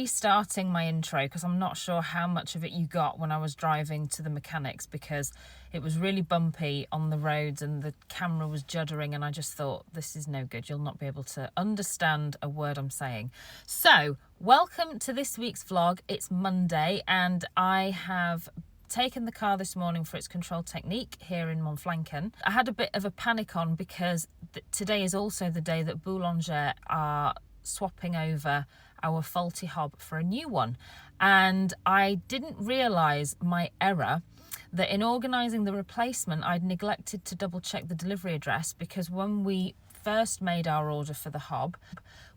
restarting my intro because I'm not sure how much of it you got when I was driving to the mechanics, because it was really bumpy on the roads and the camera was juddering, and I just thought, this is no good. You'll not be able to understand a word I'm saying. So, welcome to this week's vlog. It's Monday and I have taken the car this morning for its control technique here in Monflanquin. I had a bit of a panic on because today is also the day that Boulanger are swapping over our faulty hob for a new one, and I didn't realise my error that in organising the replacement I'd neglected to double check the delivery address, because when we first made our order for the hob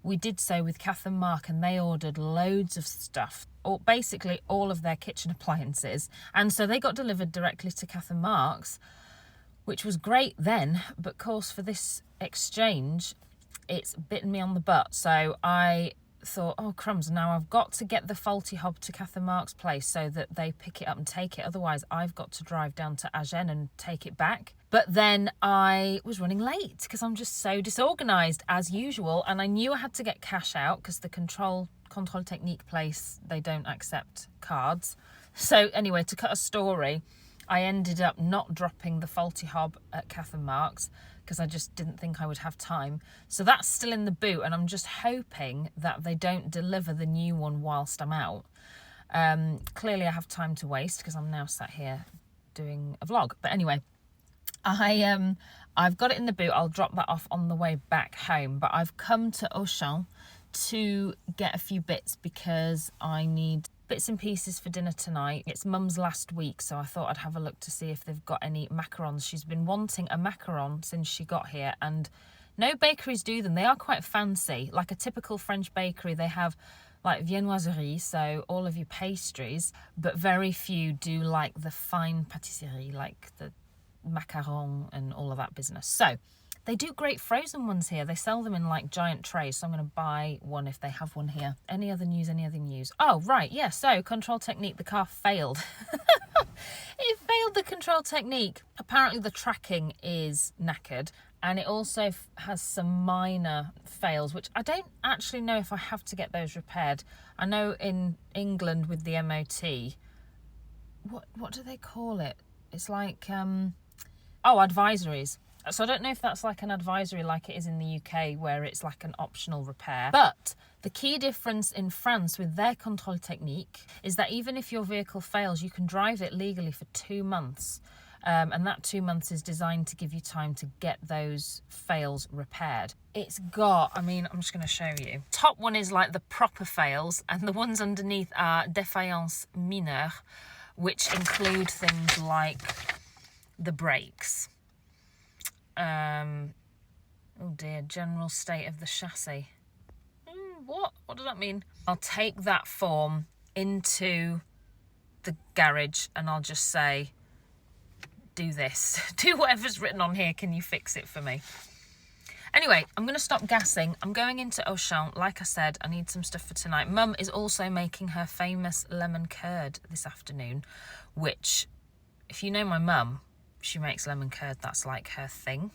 we did so with Kath and Mark, and they ordered loads of stuff, or basically all of their kitchen appliances, and so they got delivered directly to Kath and Mark's, which was great then, but of course for this exchange it's bitten me on the butt. So I thought, oh crumbs, now I've got to get the faulty hob to Kath and Mark's place so that they pick it up and take it, otherwise I've got to drive down to Agen and take it back. But then I was running late because I'm just so disorganised as usual, and I knew I had to get cash out because the control technique place, they don't accept cards. So anyway, to cut a story, I ended up not dropping the faulty hob at Kath and Mark's because I just didn't think I would have time. So that's still in the boot, and I'm just hoping that they don't deliver the new one whilst I'm out. Clearly I have time to waste because I'm now sat here doing a vlog. But anyway, I've got it in the boot. I'll drop that off on the way back home, but I've come to Auchan to get a few bits because I need bits and pieces for dinner tonight. It's Mum's last week, so I thought I'd have a look to see if they've got any macarons. She's been wanting a macaron since she got here, and no bakeries do them. They are quite fancy, like a typical French bakery. They have like viennoiserie, so all of your pastries, but very few do like the fine pâtisserie, like the macaron and all of that business. So they do great frozen ones here. They sell them in like giant trays, so I'm going to buy one if they have one here. Any other news? Oh, right, yeah, so control technique, the car failed. It failed the control technique. Apparently the tracking is knackered, and it also has some minor fails, which I don't actually know if I have to get those repaired. I know in England with the MOT, what do they call it? It's like, advisories. So I don't know if that's like an advisory like it is in the UK, where it's like an optional repair. But the key difference in France with their contrôle technique is that even if your vehicle fails, you can drive it legally for 2 months. And that 2 months is designed to give you time to get those fails repaired. It's got, I'm just going to show you. Top one is like the proper fails, and the ones underneath are défaillance mineure, which include things like the brakes. Oh dear, general state of the chassis. What does that mean? I'll take that form into the garage and I'll just say, do this. Do whatever's written on here. Can you fix it for me? Anyway, I'm going to stop gassing. I'm going into Auchan. Like I said, I need some stuff for tonight. Mum is also making her famous lemon curd this afternoon, which, if you know my mum, she makes lemon curd. That's like her thing.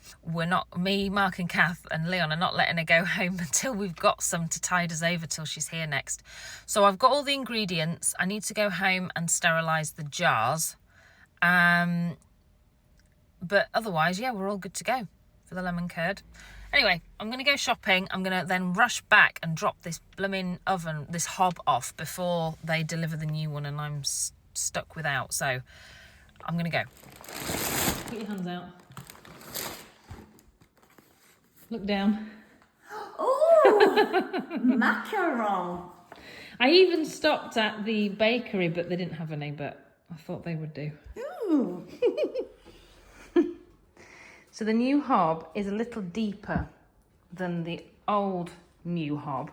Me, Mark and Kath and Leon are not letting her go home until we've got some to tide us over till she's here next. So I've got all the ingredients. I need to go home and sterilise the jars. But otherwise, yeah, we're all good to go for the lemon curd. Anyway, I'm going to go shopping. I'm going to then rush back and drop this blooming this hob off before they deliver the new one and I'm stuck without. So I'm going to go. Put your hands out. Look down. Oh, macaron. I even stopped at the bakery, but they didn't have any, but I thought they would do. Ooh. So the new hob is a little deeper than the old new hob.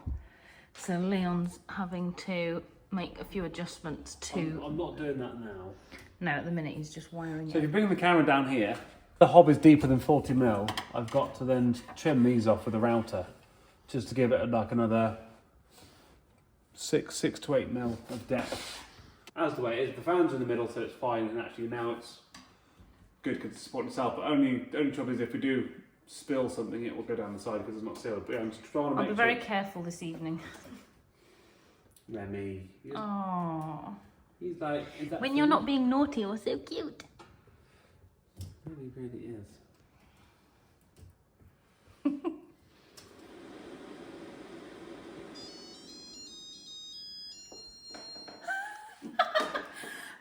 So Leon's having to make a few adjustments to... I'm not doing that now. No, at the minute he's just wiring So it. if you bring the camera down here, the hob is deeper than 40 mil. I've got to then trim these off with a router, just to give it like another 6 to 8 mil of depth. As the way it is, the fans are in the middle, so it's fine, and actually now it's good because it's supporting itself. But only trouble is if we do spill something, it will go down the side because it's not sealed. But yeah, I'm just trying to make I'll be very careful this evening. Remy. Oh. He's like, is that When you're not being naughty, you're so cute. Really, really is.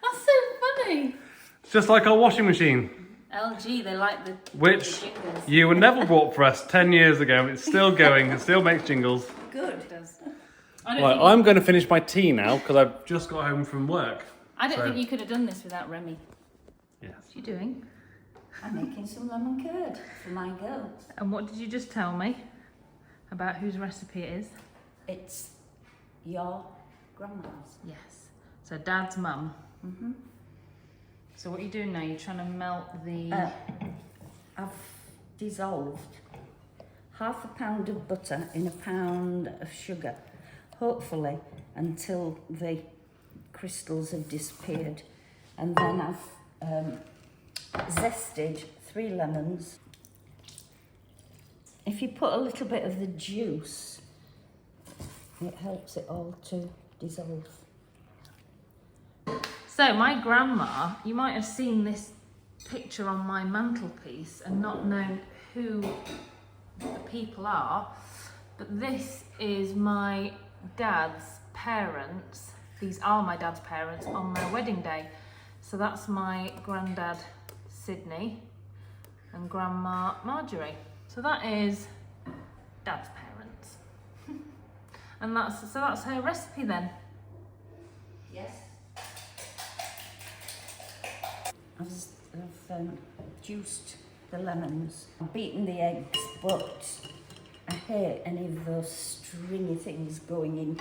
That's so funny. It's just like our washing machine. LG, they like the Which the jingles. you were never bought for us 10 years ago. It's still going. It still makes jingles. Good. It does. I don't, Right, think, I'm going to finish my tea now because I've just got home from work. I don't so- think you could have done this without Remy. Yes. What are you doing? I'm making some lemon curd for my girls. And what did you just tell me about whose recipe it is? It's your grandma's. Yes. So Dad's mum. Mm-hmm. So what are you doing now? You're trying to melt the... I've dissolved half a pound of butter in a pound of sugar, hopefully until the crystals have disappeared. And then I've zested 3 lemons. If you put a little bit of the juice, it helps it all to dissolve. So my grandma, you might have seen this picture on my mantelpiece and not known who the people are, but this is my dad's parents. These are my dad's parents on their wedding day. So that's my granddad Sydney and grandma Marjorie. So that is dad's parents. And that's her recipe then. Yes. I've juiced the lemons. I've beaten the eggs, but I hate any of those stringy things going in.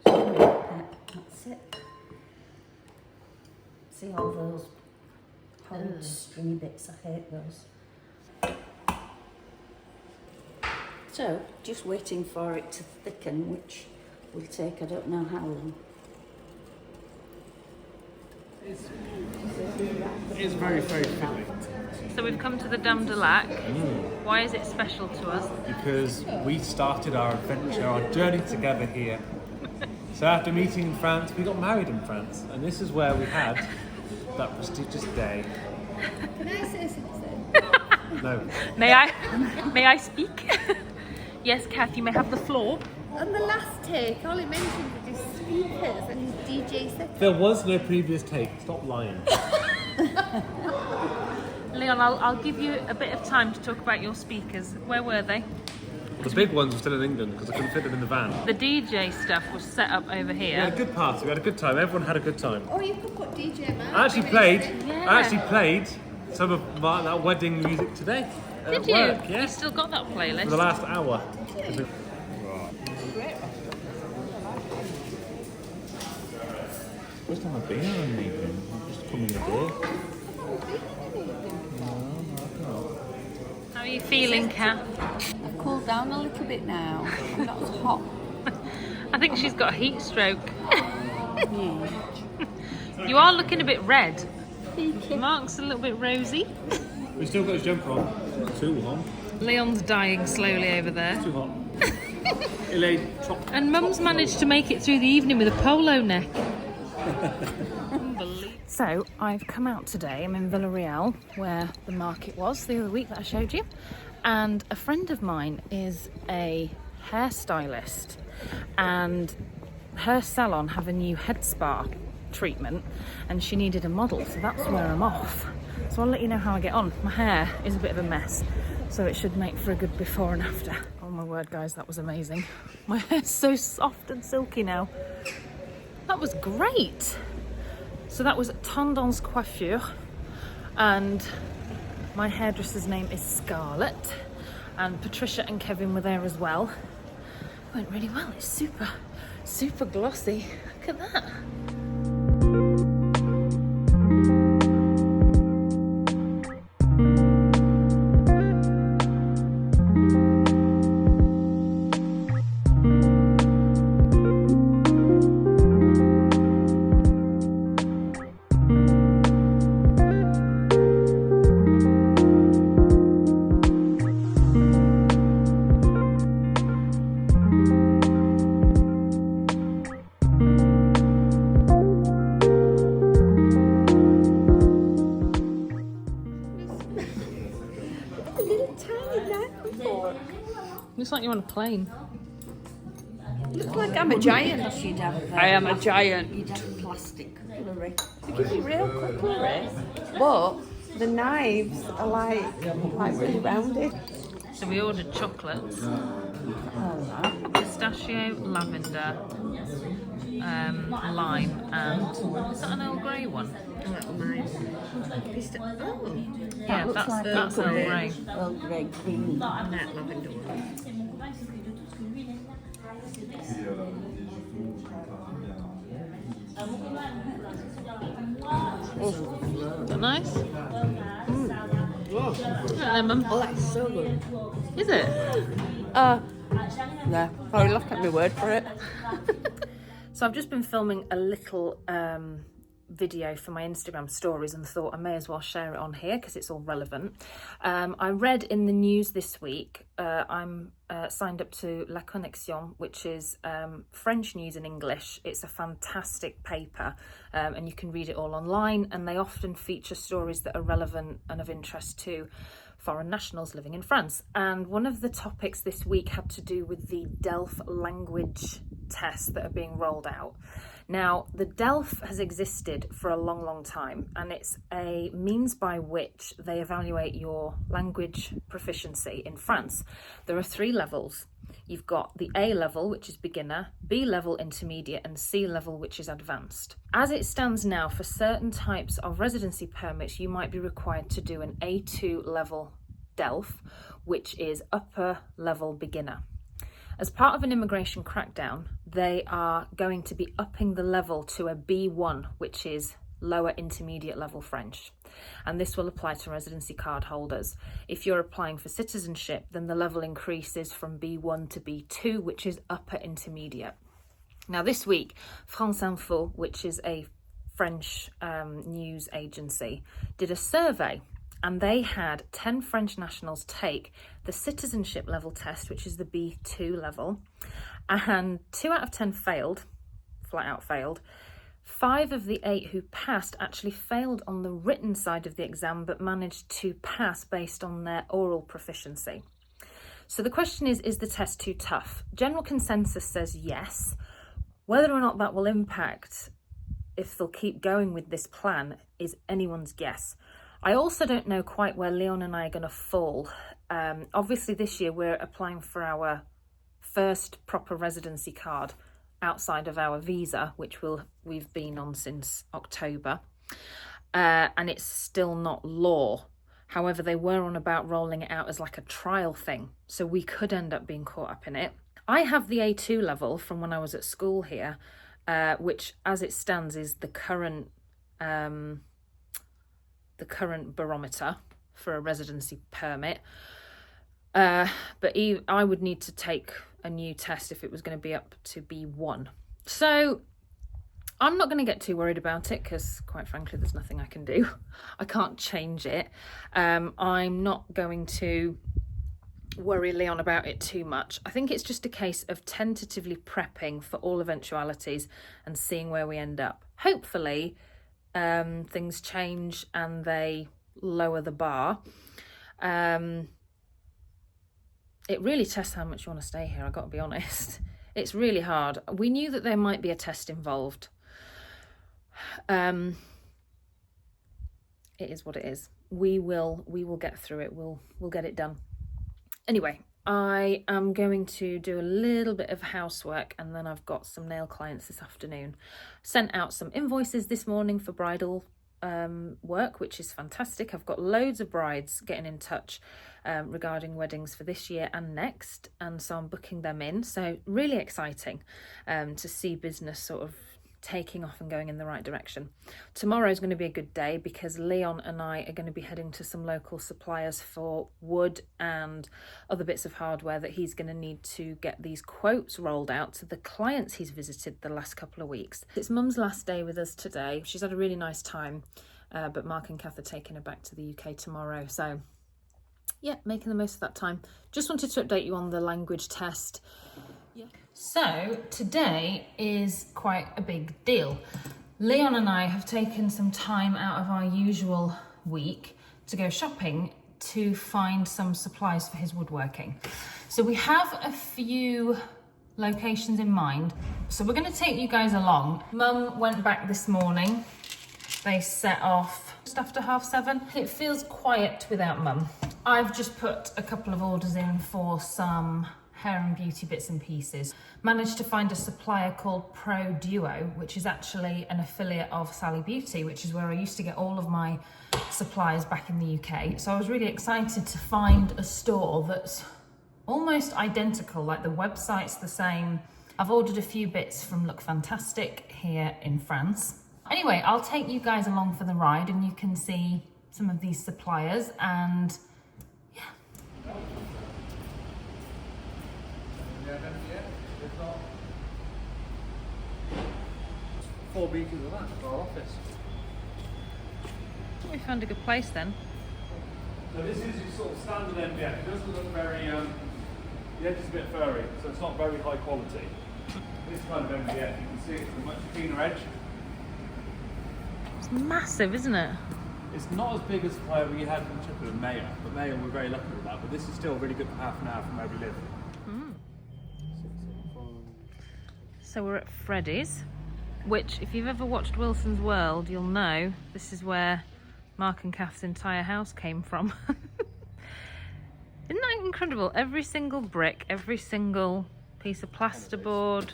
That's it. See all those horrid stringy bits? I hate those. So, just waiting for it to thicken, which will take I don't know how long. It's very, very filling. So we've come to the Dame Du Lac. Why is it special to us? Because we started our adventure, our journey together here. So after meeting in France, we got married in France. And this is where we had that prestigious day. Can I say something? No. May I speak? Yes, Kath, you may have the floor. On the last take, all he mentioned was his speakers and his DJ set. There was no previous take. Stop lying. Leon, I'll give you a bit of time to talk about your speakers. Where were they? The big ones were still in England because I couldn't fit them in the van. The DJ stuff was set up over We had a here. good party. We had a good time. Everyone had a good time. Oh, you could put DJ Man. I actually played some of that wedding music today. Did at you? Work, You yes. still got that For the playlist? last hour. First time I've been on an evening, I'm just coming a day. How are you feeling, Kath? I've cooled down a little bit now. I'm not as hot. I think she's got a heat stroke. You are looking a bit red. Mark's a little bit rosy. We still got his jumper on. Too long. Leon's dying slowly over there. Too hot. Elaine, chop. And Mum's managed to make it through the evening with a polo neck. So I've come out today. I'm in Villeréal, where the market was the other week that I showed you. And a friend of mine is a hairstylist, and her salon have a new head spa treatment, and she needed a model, so that's where I'm off. So I'll let you know how I get on. My hair is a bit of a mess, so it should make for a good before and after. Oh my word, guys, that was amazing. My hair's so soft and silky now. That was great. So that was Tendance Coiffure, and my hairdresser's name is Scarlett, and Patricia and Kevin were there as well. It went really well. It's super, super glossy. Look at that. Looks like you're on a plane. Looks like I'm a giant. You'd have, I am a giant. You'd have plastic cutlery. They give you real cutlery, but the knives are like really rounded. So we ordered chocolates, pistachio, lavender, lime, and is that an Earl Grey one? Yeah, that's Earl Grey. Earl Grey green. Lavender one. Is that nice? Lemon. Oh, that's so good. Is it? Yeah. Sorry, look at my word for it. So I've just been filming a little video for my Instagram stories and thought I may as well share it on here because it's all relevant. I read in the news this week, I'm signed up to La Connexion, which is French news in English. It's a fantastic paper and you can read it all online, and they often feature stories that are relevant and of interest to foreign nationals living in France. And one of the topics this week had to do with the DELF language tests that are being rolled out. Now, the DELF has existed for a long, long time, and it's a means by which they evaluate your language proficiency in France. There are 3 levels. You've got the A level, which is beginner, B level intermediate, and C level, which is advanced. As it stands now, for certain types of residency permits, you might be required to do an A2 level DELF, which is upper level beginner. As part of an immigration crackdown, they are going to be upping the level to a B1, which is lower intermediate level French. And this will apply to residency card holders. If you're applying for citizenship, then the level increases from B1 to B2, which is upper intermediate. Now this week, France Info, which is a French news agency, did a survey, and they had 10 French nationals take the citizenship level test, which is the B2 level, and 2 out of 10 failed, flat out failed. 5 of the 8 who passed actually failed on the written side of the exam, but managed to pass based on their oral proficiency. So the question is the test too tough? General consensus says yes. Whether or not that will impact if they'll keep going with this plan is anyone's guess. I also don't know quite where Leon and I are going to fall. Obviously this year we're applying for our first proper residency card outside of our visa, which we've been on since October, and it's still not law. However, they were on about rolling it out as like a trial thing, so we could end up being caught up in it. I have the A2 level from when I was at school here, which as it stands is the current barometer for a residency permit, but I would need to take a new test if it was going to be up to B1. So I'm not going to get too worried about it because quite frankly there's nothing I can do. I can't change it. I'm not going to worry Leon about it too much. I think it's just a case of tentatively prepping for all eventualities and seeing where we end up. Hopefully things change and they lower the bar. It really tests how much you want to stay here, I've got to be honest. It's really hard. We knew that there might be a test involved. It is what it is. We will get through it. We'll get it done. Anyway, I am going to do a little bit of housework, and then I've got some nail clients this afternoon. Sent out some invoices this morning for bridal work, which is fantastic. I've got loads of brides getting in touch regarding weddings for this year and next, and so I'm booking them in. So really exciting to see business sort of taking off and going in the right direction. Tomorrow is going to be a good day because Leon and I are going to be heading to some local suppliers for wood and other bits of hardware that he's going to need to get these quotes rolled out to the clients he's visited the last couple of weeks. It's Mum's last day with us today. She's had a really nice time, but Mark and Kath are taking her back to the UK tomorrow. So yeah, making the most of that time. Just wanted to update you on the language test. Yeah. So today is quite a big deal. Leon and I have taken some time out of our usual week to go shopping to find some supplies for his woodworking. So we have a few locations in mind. So we're going to take you guys along. Mum went back this morning. They set off just after 7:30. It feels quiet without Mum. I've just put a couple of orders in for some hair and beauty bits and pieces. Managed to find a supplier called Pro Duo, which is actually an affiliate of Sally Beauty, which is where I used to get all of my supplies back in the UK. So I was really excited to find a store that's almost identical, like the website's the same. I've ordered a few bits from Look Fantastic here in France. Anyway, I'll take you guys along for the ride and you can see some of these suppliers and yeah. 4 meters of that for our office. We found a good place then. So this is your sort of standard MDF. It doesn't look very, the edge is a bit furry, so it's not very high quality. This kind of MDF, you can see it's a much cleaner edge. It's massive, isn't it? It's not as big as where we had from Chipper and Mayor, but Mayor we're very lucky with that, but this is still really good for half an hour from where we live. So we're at Freddy's, which if you've ever watched Wilson's World, you'll know this is where Mark and Kath's entire house came from. Isn't that incredible? Every single brick, every single piece of plasterboard,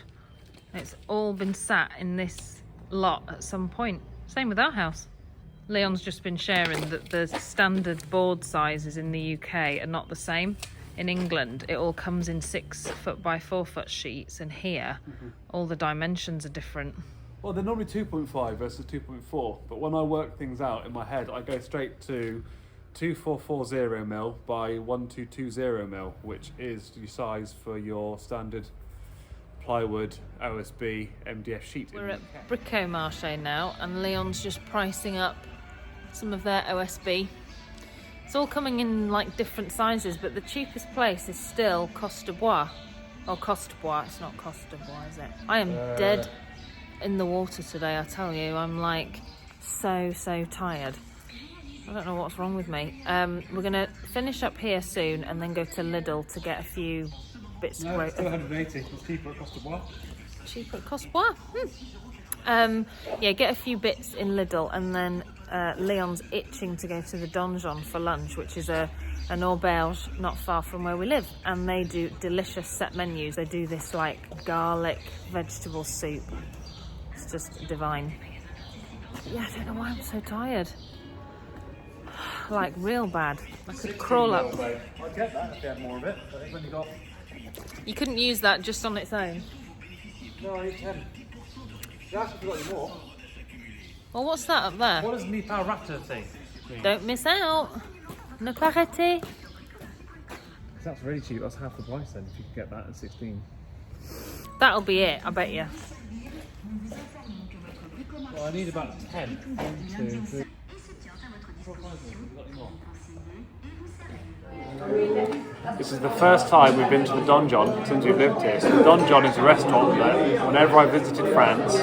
it's all been sat in this lot at some point. Same with our house. Leon's just been sharing that the standard board sizes in the UK are not the same. In England, it all comes in 6 foot by 4 foot sheets, and here, all the dimensions are different. Well, they're normally 2.5 versus 2.4, but when I work things out in my head, I go straight to 2440 mil by 1220 mil, which is the size for your standard plywood OSB MDF sheet. We're at Bricomarché now, and Leon's just pricing up some of their OSB. It's all coming in like different sizes, but the cheapest place is still Coste de Bois. Or Coste de Bois, it's not Coste de Bois, is it? I am dead in the water today, I tell you. I'm like so tired. I don't know what's wrong with me. We're gonna finish up here soon and then go to Lidl to get a few bits. No, it's still 180. It's cheaper at Coste de Bois. Cheaper at Coste de Bois? Yeah, get a few bits in Lidl, and then Leon's itching to go to the Donjon for lunch, which is an auberge not far from where we live, and they do delicious set menus. They do this like garlic vegetable soup. It's just divine. Yeah, I don't know why I'm so tired. Like real bad. I could crawl up. I'd get that if you had more of it, but I've only got... You couldn't use that just on its own. No, I need 10. You actually got any more. Well, what's that up there? What does Mi Parata thing? Don't miss out. Ne pas rater. That's really cheap. That's half the price then if you could get that at 16. That'll be it, I bet you. Well, I need about 10. 1, 2, 3. This is the first time we've been to the Donjon since we've lived here. So the Donjon is a restaurant that whenever I visited France,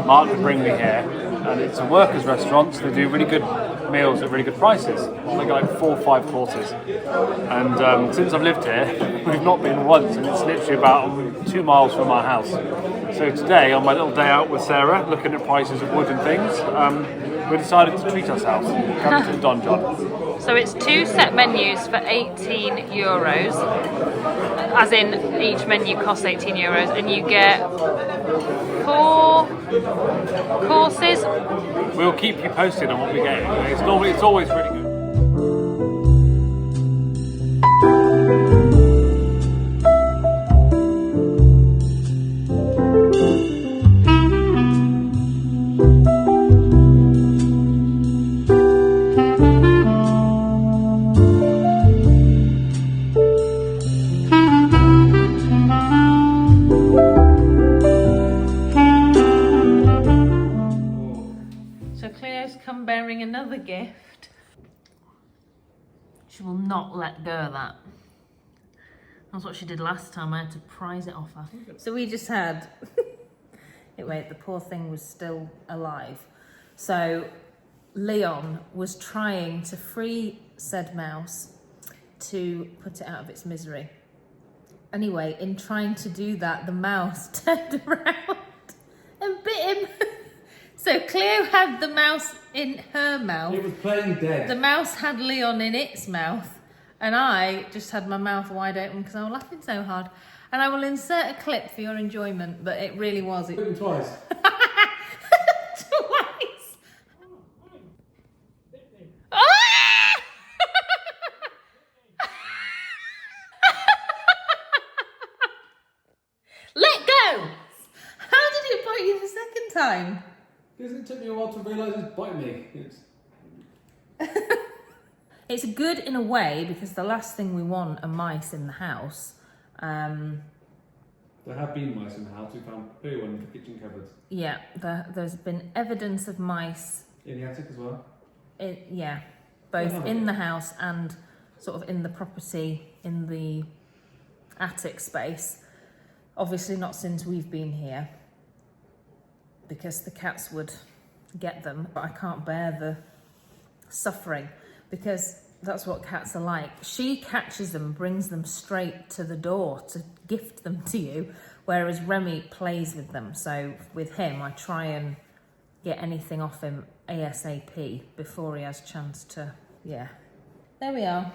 Mark would bring me here, and it's a workers' restaurant, so they do really good meals at really good prices. They get like 4 or 5 courses. And since I've lived here, we've not been once, and it's literally about 2 miles from our house. So today, on my little day out with Sarah, looking at prices of wood and things, we decided to treat ourselves and come to the Donjon. So it's 2 set menus for €18, as in each menu costs €18, and you get 4 courses. We'll keep you posted on what we get. It's always really good. Bearing another gift. She will not let go of that. That's what she did last time. I had to prise it off her. So we just had wait, the poor thing was still alive. So Leon was trying to free said mouse to put it out of its misery. Anyway, in trying to do that, the mouse turned around and bit him. So Cleo had the mouse in her mouth. It was playing dead. The mouse had Leon in its mouth. And I just had my mouth wide open because I was laughing so hard. And I will insert a clip for your enjoyment, but it really was. Bitten twice. Twice. Ah! Let go! How did it bite you the second time? Because it took me a while to realise it's biting me. It's good in a way because the last thing we want are mice in the house. There have been mice in the house. We found poo in the kitchen cupboards. Yeah, there's been evidence of mice. In the attic as well? Yeah, both in the house and sort of in the property, in the attic space. Obviously not since we've been here because the cats would get them, but I can't bear the suffering because that's what cats are like. She catches them, brings them straight to the door to gift them to you, whereas Remy plays with them. So with him, I try and get anything off him ASAP before he has a chance to, yeah. There we are.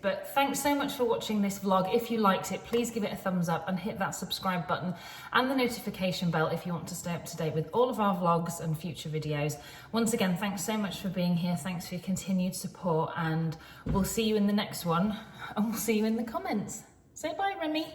But thanks so much for watching this vlog. If you liked it, please give it a thumbs up and hit that subscribe button and the notification bell if you want to stay up to date with all of our vlogs and future videos. Once again, thanks so much for being here. Thanks for your continued support, and we'll see you in the next one, and we'll see you in the comments. Say bye, Remy.